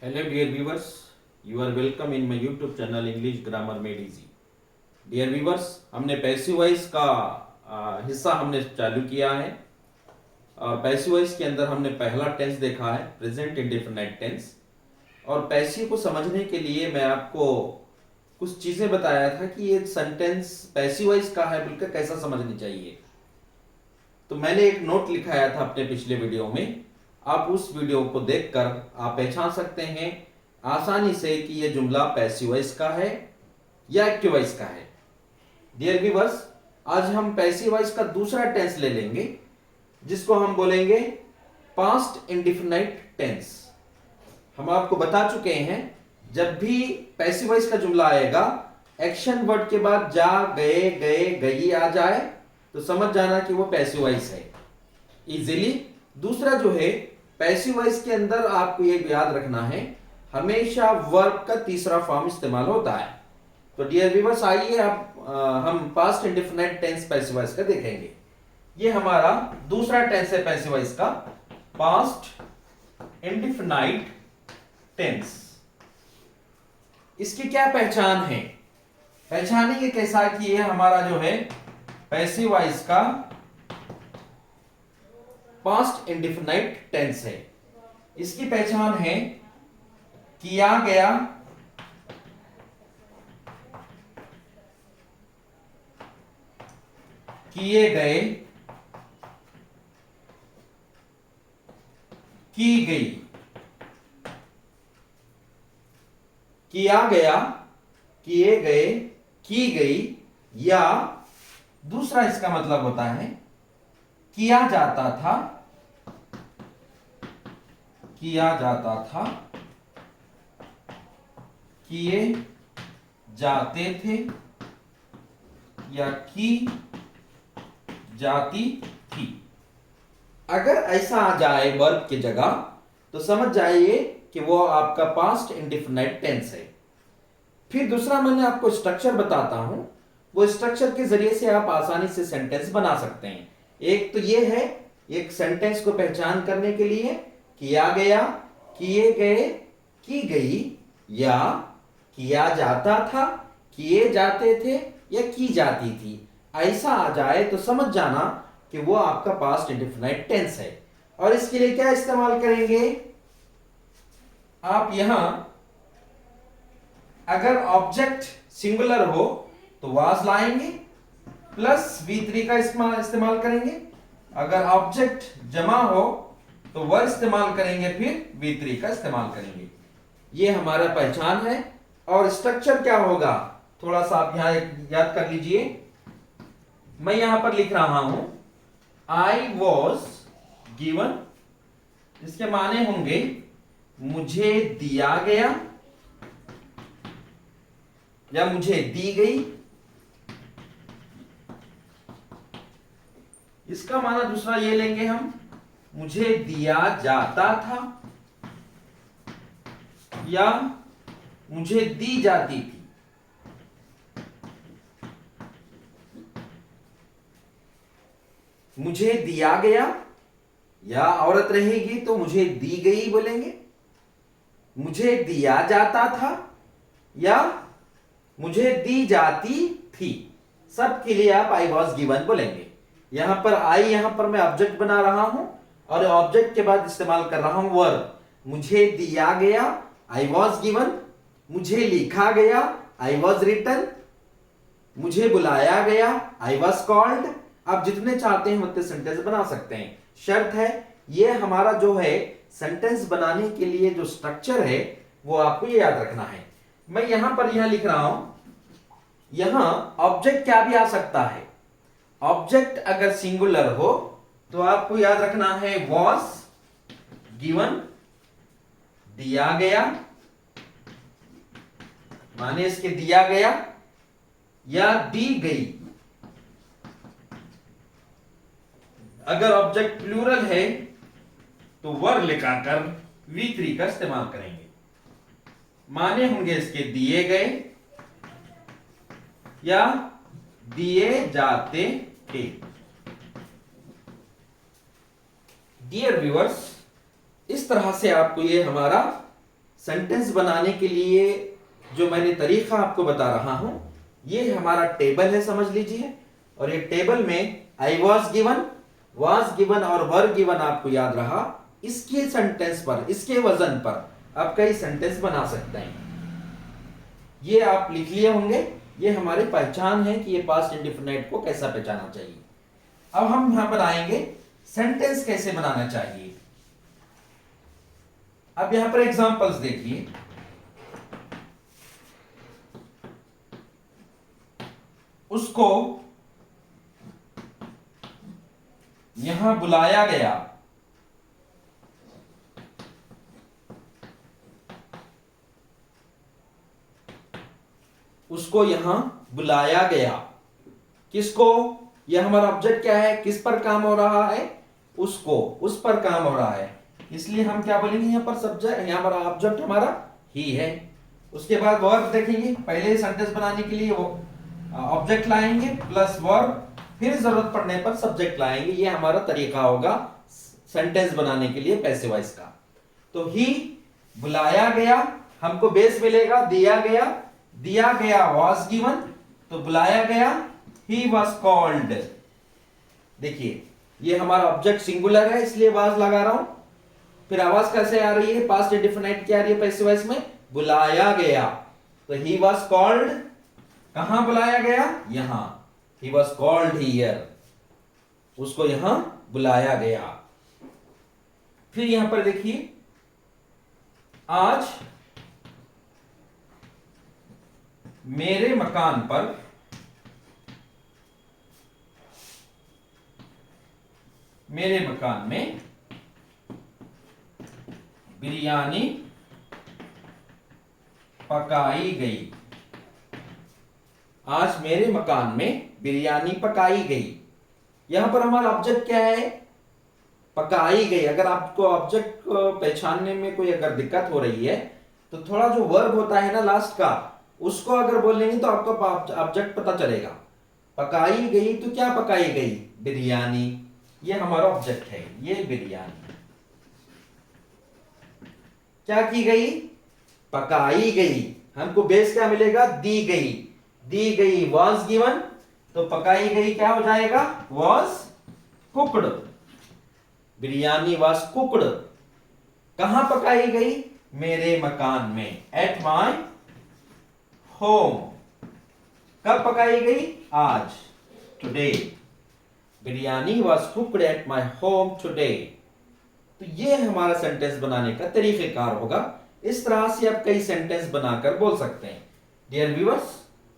Hello dear viewers, you are welcome in my YouTube channel English Grammar Made Easy. Dear viewers, हमने passive voice का हिस्सा हमने चालू किया है और पैसिव वॉइस के अंदर हमने पहला टेंस देखा है प्रेजेंट इंडेफिनिट टेंस। और पैसिव को समझने के लिए मैं आपको कुछ चीज़ें बताया था कि ये सेंटेंस पैसिव वॉइस का है बोलकर कैसा समझनी चाहिए। तो मैंने एक नोट लिखाया था अपने पिछले वीडियो में, आप उस वीडियो को देखकर आप पहचान सकते हैं आसानी से कि यह जुमला पैसिव वॉइस का है या एक्टिव वॉइस का है। डियर व्यूअर्स, आज हम पैसिव वॉइस का दूसरा टेंस ले लेंगे जिसको हम बोलेंगे पास्ट इंडेफिनिट टेंस। हम आपको बता चुके हैं जब भी पैसिव वॉइस का जुमला आएगा एक्शन वर्ड के बाद जा गए गए गई आ जाए तो समझ जाना कि वो पैसिव वॉइस है इजीली। दूसरा जो है पैसिव वॉइस के अंदर आपको ये याद रखना है हमेशा वर्ब का तीसरा फॉर्म इस्तेमाल होता है। तो डियर व्यूअर्स, आइए अब हम past indefinite tense passive voice का देखेंगे। ये हमारा दूसरा टेंस है पैसिव वॉइस का, पास्ट इंडेफिनिट टेंस। इसकी क्या पहचान है? पहचानेंगे कैसा कि ये हमारा जो है पैसिव वॉइस का पास्ट इंडेफिनिट टेंस है। इसकी पहचान है किया गया, किए गए, की गई। किया गया, किए गए, की गई, या दूसरा इसका मतलब होता है किया जाता था, किया जाता था, किए जाते थे, या की जाती थी। अगर ऐसा आ जाए वर्ब की जगह तो समझ जाइए कि वो आपका पास्ट इंडेफिनिट टेंस है। फिर दूसरा मैंने आपको स्ट्रक्चर बताता हूं, वो स्ट्रक्चर के जरिए से आप आसानी से सेंटेंस बना सकते हैं। एक तो ये है एक सेंटेंस को पहचान करने के लिए किया गया, किए गए, की गई, या किया जाता था, किए जाते थे, या की जाती थी। ऐसा आ जाए तो समझ जाना कि वो आपका पास्ट इंडेफिनिट टेंस है। और इसके लिए क्या इस्तेमाल करेंगे आप? यहां अगर ऑब्जेक्ट सिंगुलर हो तो वाज लाएंगे प्लस V3 का इस्तेमाल करेंगे। अगर ऑब्जेक्ट जमा हो तो वर इस्तेमाल करेंगे, फिर V3 का इस्तेमाल करेंगे। ये हमारा पहचान है। और स्ट्रक्चर क्या होगा थोड़ा सा आप यहां याद कर लीजिए। मैं यहां पर लिख रहा हूं आई वॉज गिवन, इसके माने होंगे मुझे दिया गया या मुझे दी गई। इसका माना दूसरा ये लेंगे हम, मुझे दिया जाता था या मुझे दी जाती थी। मुझे दिया गया, या औरत रहेगी तो मुझे दी गई बोलेंगे। मुझे दिया जाता था या मुझे दी जाती थी। सबके लिए आप आई वॉज गिवन बोलेंगे। यहां पर आई, यहां पर मैं ऑब्जेक्ट बना रहा हूं और ऑब्जेक्ट के बाद इस्तेमाल कर रहा हूं वर्ब। मुझे दिया गया, आई वॉज गिवन। मुझे लिखा गया, आई वॉज रिटन। मुझे बुलाया गया, आई वॉज कॉल्ड। आप जितने चाहते हैं उतने सेंटेंस बना सकते हैं। शर्त है ये हमारा जो है सेंटेंस बनाने के लिए जो स्ट्रक्चर है वो आपको ये याद रखना है। मैं यहां पर यहां लिख रहा हूं, यहां ऑब्जेक्ट क्या भी आ सकता है। ऑब्जेक्ट अगर सिंगुलर हो तो आपको याद रखना है वॉज गिवन, दिया गया, माने इसके दिया गया या दी गई। अगर ऑब्जेक्ट प्लूरल है तो वर लिखाकर V3 का इस्तेमाल करेंगे। माने होंगे इसके दिए गए या दिए जाते थे। डियर व्यूअर्स, इस तरह से आपको ये हमारा सेंटेंस बनाने के लिए जो मैंने तरीका आपको बता रहा हूं, ये हमारा टेबल है समझ लीजिए। और ये टेबल में आई वॉज गिवन और वर गिवन आपको याद रहा। इसके सेंटेंस पर, इसके वजन पर आप कई सेंटेंस बना सकते हैं। ये आप लिख लिए होंगे। ये हमारी पहचान है कि ये पास्ट इंडेफिनिट को कैसा पहचाना चाहिए। अब हम यहां पर आएंगे सेंटेंस कैसे बनाना चाहिए। अब यहां पर एग्जांपल्स देखिए। उसको यहां बुलाया गया। उसको यहां बुलाया गया। किसको? यह हमारा ऑब्जेक्ट क्या है, किस पर काम हो रहा है? उसको, उस पर काम हो रहा है, इसलिए हम क्या बोलेंगे यहां पर सब्जेक्ट, यहां पर ऑब्जेक्ट हमारा ही है। उसके बाद वर्ब देखेंगे। पहले सेंटेंस बनाने के लिए वो ऑब्जेक्ट लाएंगे प्लस वर्ब, फिर जरूरत पड़ने पर सब्जेक्ट लाएंगे। ये हमारा तरीका होगा सेंटेंस बनाने के लिए पैसिव वॉइस का। तो ही बुलाया गया, हमको बेस मिलेगा दिया गया was given, तो बुलाया गया he was called। देखिए ये हमारा ऑब्जेक्ट सिंगुलर है इसलिए was लगा रहा हूं। फिर आवाज कैसे आ रही है, पास्ट इंडेफिनिट क्या आ रही है पैसिव वॉइस में, बुलाया गया। तो he was called, कहां बुलाया गया, यहां, he was called here, उसको यहां बुलाया गया। फिर यहां पर देखिए आज मेरे मकान पर में बिरयानी पकाई गई। आज मेरे मकान में बिरयानी पकाई गई। यहां पर हमारा ऑब्जेक्ट क्या है, पकाई गई। अगर आपको ऑब्जेक्ट को पहचानने में कोई अगर दिक्कत हो रही है तो थोड़ा जो वर्ब होता है ना लास्ट का, उसको अगर बोलेंगे तो आपको ऑब्जेक्ट पता चलेगा। पकाई गई तो क्या पकाई गई, बिरयानी। ये हमारा ऑब्जेक्ट है, ये बिरयानी क्या की गई, पकाई गई। हमको बेस क्या मिलेगा, दी गई was given, तो पकाई गई क्या हो जाएगा, was cooked। Biryani was cooked। कहां पकाई गई, मेरे मकान में, एट माई होम। कब पकाई गई, आज, today. Biryani was cooked at my home today. तो ये हमारा सेंटेंस बनाने का तरीकेकार होगा। इस तरह से आप कई सेंटेंस बनाकर बोल सकते हैं। डियर व्यूअर्स,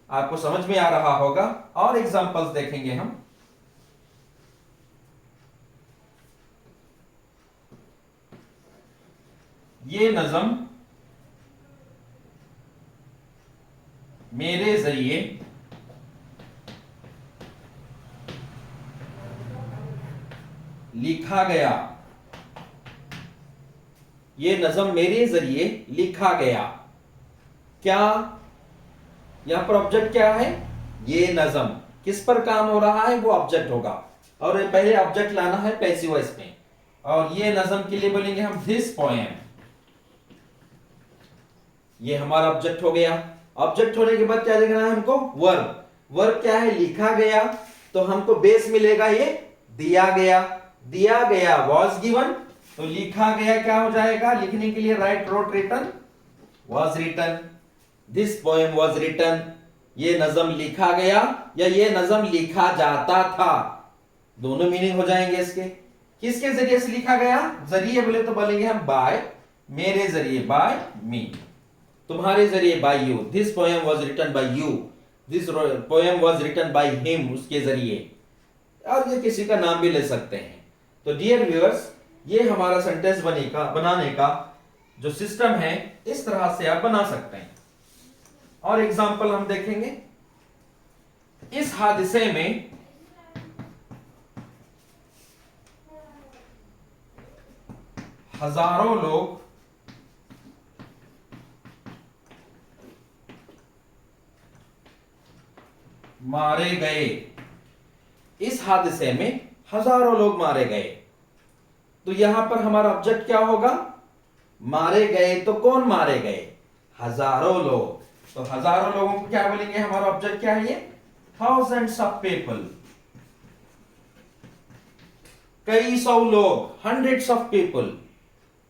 आपको समझ में आ रहा होगा। और एग्जांपल्स देखेंगे हम। ये नज़म मेरे जरिए लिखा गया। ये नज़म मेरे जरिए लिखा गया। क्या, यहां पर ऑब्जेक्ट क्या है, ये नज़म किस पर काम हो रहा है, वो ऑब्जेक्ट होगा। और पहले ऑब्जेक्ट लाना है पैसिव वॉइस में। और ये नज़म के लिए बोलेंगे हम दिस पोएम। ये हमारा ऑब्जेक्ट हो गया। ऑब्जेक्ट होने के बाद क्या लिखना है हमको, वर्ब। वर्ब क्या है, लिखा गया, तो हमको बेस मिलेगा ये दिया गया was given, तो लिखा गया क्या हो जाएगा, लिखने के लिए write, wrote, written, was written, this poem was written। ये नज़म लिखा गया या ये नज़म लिखा जाता था, दोनों मीनिंग हो जाएंगे इसके। किसके जरिए से लिखा गया, जरिए बोले तो बोलेंगे हम बाय, मेरे जरिए बाय मी, तुम्हारे जरिए by you. This poem was written by you, this poem was written by him, उसके जरिए। और ये किसी का नाम भी ले सकते हैं। तो डियर व्यूअर्स, ये हमारा सेंटेंस बनाने का जो सिस्टम है, इस तरह से आप बना सकते हैं। और एग्जांपल हम देखेंगे। इस हादसे में हजारों लोग मारे गए। इस हादसे में हजारों लोग मारे गए। तो यहां पर हमारा ऑब्जेक्ट क्या होगा, मारे गए तो कौन मारे गए? हजारों लोग। तो हजारों लोगों को क्या बोलेंगे? हमारा ऑब्जेक्ट क्या है? ये थाउजेंड्स ऑफ पीपल, कई सौ लोग, hundreds of people,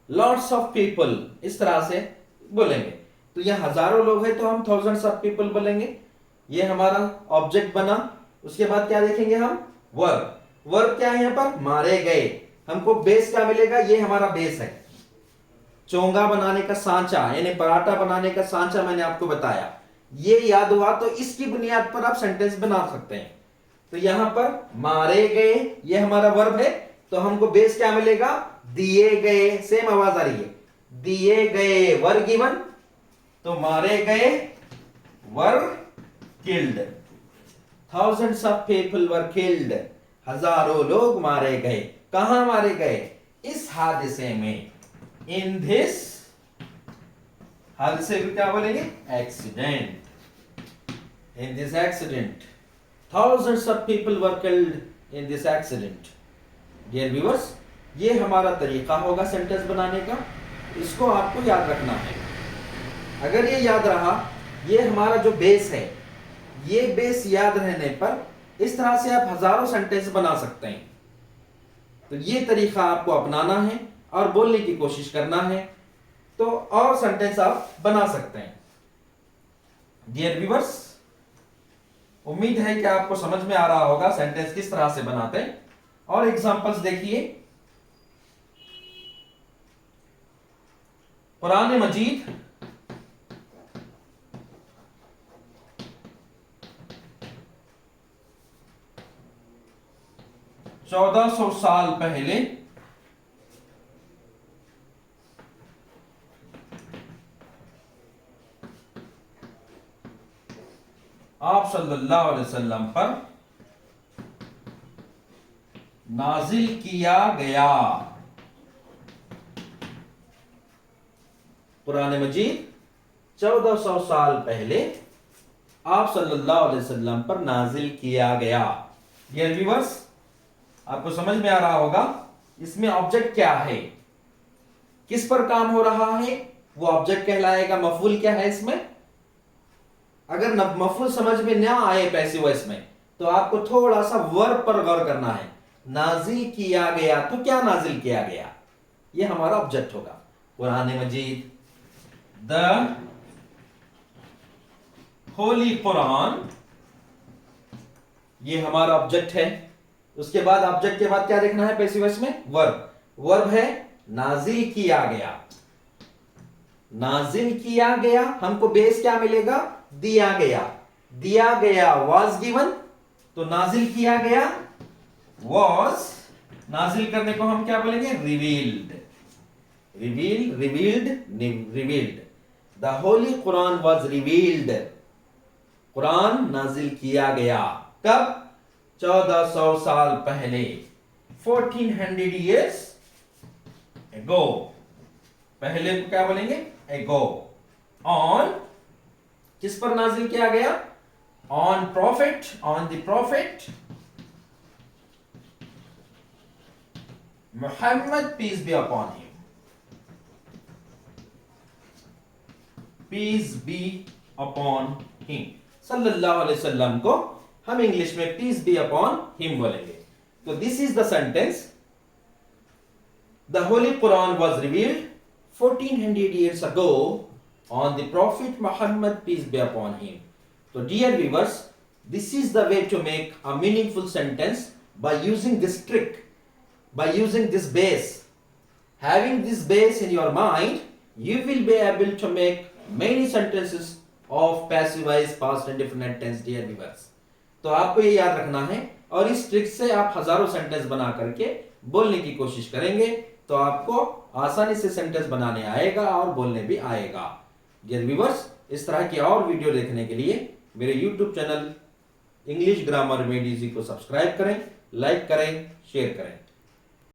lots of people, इस तरह से बोलेंगे। तो ये हजारों लोग है तो हम थाउजेंड्स ऑफ पीपल बोलेंगे। ये हमारा ऑब्जेक्ट बना। उसके बाद क्या देखेंगे हम? वर्ब। वर्ब क्या है यहां पर? मारे गए। हमको बेस क्या मिलेगा? ये हमारा बेस है। चोंगा बनाने का सांचा यानी पराठा बनाने का सांचा मैंने आपको बताया। ये याद हुआ तो इसकी बुनियाद पर आप सेंटेंस बना सकते हैं। तो यहां पर मारे गए ये हमारा वर्ब है, तो हमको बेस क्या मिलेगा? दिए गए। सेम आवाज आ रही है। दिए गए वर गिवन, तो मारे गए were killed. Thousands of people were killed. हजारों लोग मारे गए। कहां मारे गए? इस हादसे में। इन दिस, हादसे को क्या बोलेंगे? Accident. In this accident thousands of people were killed in this accident. Dear viewers, ये हमारा तरीका होगा सेंटेंस बनाने का। इसको आपको याद रखना है। अगर ये याद रहा, ये हमारा जो बेस है, ये बेस याद रहने पर इस तरह से आप हजारों सेंटेंस बना सकते हैं। तो ये तरीका आपको अपनाना है और बोलने की कोशिश करना है, तो और सेंटेंस आप बना सकते हैं। डियर व्यूअर्स, उम्मीद है कि आपको समझ में आ रहा होगा सेंटेंस किस तरह से बनाते हैं। और एग्जांपल्स देखिए। कुरान मजीद चौदह सौ साल पहले आप सल्लल्लाहु अलैहि वसल्लम पर नाजिल किया गया। कुरान मजीद 1400 साल पहले आप सल्लल्लाहु अलैहि वसल्लम पर नाजिल किया गया। डियर व्यूअर्स, आपको समझ में आ रहा होगा इसमें ऑब्जेक्ट क्या है, किस पर काम हो रहा है, वो ऑब्जेक्ट कहलाएगा। मफूल क्या है इसमें? अगर मफूल समझ में ना आए पैसिव वॉइस में, तो आपको थोड़ा सा वर्ब पर गौर करना है। नाजिल किया गया, तो क्या नाजिल किया गया? ये हमारा ऑब्जेक्ट होगा। कुरान मजीद, द होली कुरान, ये हमारा ऑब्जेक्ट है। उसके बाद ऑब्जेक्ट के बाद क्या देखना है पैसिव वॉइस में? वर्ब। वर्ब है नाजिल किया गया। नाजिल किया गया, हमको बेस क्या मिलेगा? दिया गया। दिया गया वाज गिवन, तो नाजिल किया गया वाज। नाजिल करने को हम क्या बोलेंगे? Revealed. Reveal, revealed, revealed. The Holi Quran was revealed. Quran नाजिल किया गया। कब? 1400 साल पहले, 1400 years ago। पहले को क्या बोलेंगे? ago। ऑन, किस पर नाजिल किया गया? On prophet, on the prophet Muhammad, peace be upon him. Peace be upon him. सल्लल्लाहु अलैहि वसल्लम को हम इंग्लिश में पीस बी अपॉन हिम बोलेंगे। तो this is the sentence. The Holi Quran was revealed 1400 years ago on the Prophet Muhammad, peace be upon him. So dear viewers, this is the way to make a meaningful sentence by using this trick, by using this base. Having this base in your mind, you will be able to make many sentences of passive voice, past and definite tense, dear viewers. तो आपको ये याद रखना है और इस trick से आप हजारों सेंटेंस बना करके बोलने की कोशिश करेंगे, तो आपको आसानी से सेंटेंस बनाने आएगा और बोलने भी आएगा। डियर व्यूअर्स, इस तरह की और वीडियो देखने के लिए मेरे YouTube channel English grammar made easy को सब्सक्राइब करें, लाइक करें, शेयर करें।